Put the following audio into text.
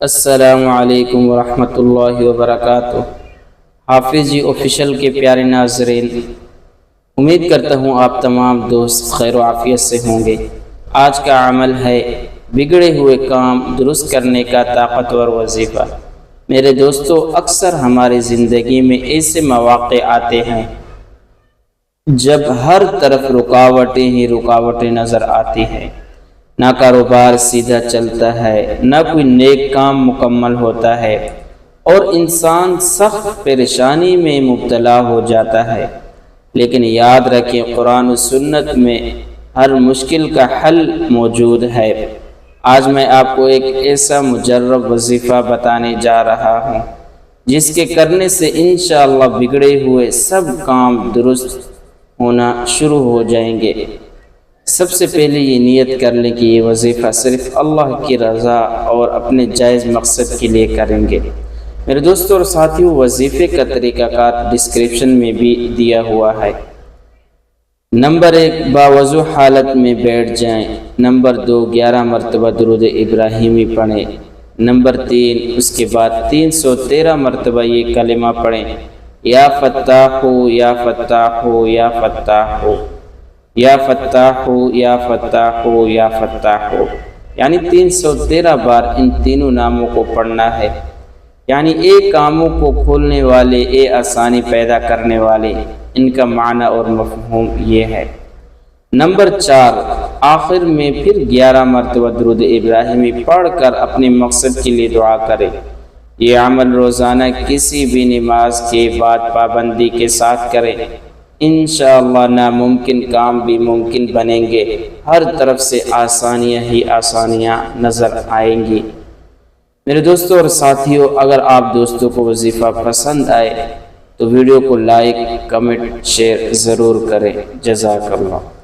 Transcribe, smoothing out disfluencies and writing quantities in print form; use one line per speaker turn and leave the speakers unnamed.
السلام علیکم ورحمۃ اللہ وبرکاتہ۔ حافظ جی آفیشیل کے پیارے ناظرین، امید کرتا ہوں آپ تمام دوست خیر و عافیت سے ہوں گے۔ آج کا عمل ہے بگڑے ہوئے کام درست کرنے کا طاقتور وظیفہ۔ میرے دوستو، اکثر ہماری زندگی میں ایسے مواقع آتے ہیں جب ہر طرف رکاوٹیں ہی رکاوٹیں نظر آتی ہیں۔ نہ کاروبار سیدھا چلتا ہے، نہ کوئی نیک کام مکمل ہوتا ہے، اور انسان سخت پریشانی میں مبتلا ہو جاتا ہے۔ لیکن یاد رکھیں، قرآن و سنت میں ہر مشکل کا حل موجود ہے۔ آج میں آپ کو ایک ایسا مجرب وظیفہ بتانے جا رہا ہوں جس کے کرنے سے انشاءاللہ بگڑے ہوئے سب کام درست ہونا شروع ہو جائیں گے۔ سب سے پہلے یہ نیت کر لیں کہ یہ وظیفہ صرف اللہ کی رضا اور اپنے جائز مقصد کے لیے کریں گے۔ میرے دوستوں اور ساتھیوں، وظیفے کا طریقہ کار ڈسکرپشن میں بھی دیا ہوا ہے۔ نمبر 1، باوضو حالت میں بیٹھ جائیں۔ نمبر 2، 11 مرتبہ درود ابراہیمی پڑھیں۔ نمبر 3، اس کے بعد 313 مرتبہ یہ کلمہ پڑھیں، یا فتاح ہو یا فتاح ہو یا فتاح ہو، یا فتاح ہو یا فتاح ہو یا فتاح ہو، یعنی 313 بار ان تینوں ناموں کو پڑھنا ہے۔ یعنی اے کاموں کو کھولنے والے، اے آسانی پیدا کرنے والے، ان کا معنی اور مفہوم یہ ہے۔ نمبر 4، آخر میں پھر 11 مرتبہ درود ابراہیمی پڑھ کر اپنے مقصد کے لیے دعا کرے۔ یہ عمل روزانہ کسی بھی نماز کے بعد پابندی کے ساتھ کریں۔ انشاءاللہ ناممکن کام بھی ممکن بنیں گے۔ ہر طرف سے آسانیاں ہی آسانیاں نظر آئیں گی۔ میرے دوستوں اور ساتھیوں، اگر آپ دوستوں کو وظیفہ پسند آئے تو ویڈیو کو لائک، کمنٹ، شیئر ضرور کریں۔ جزاک اللہ۔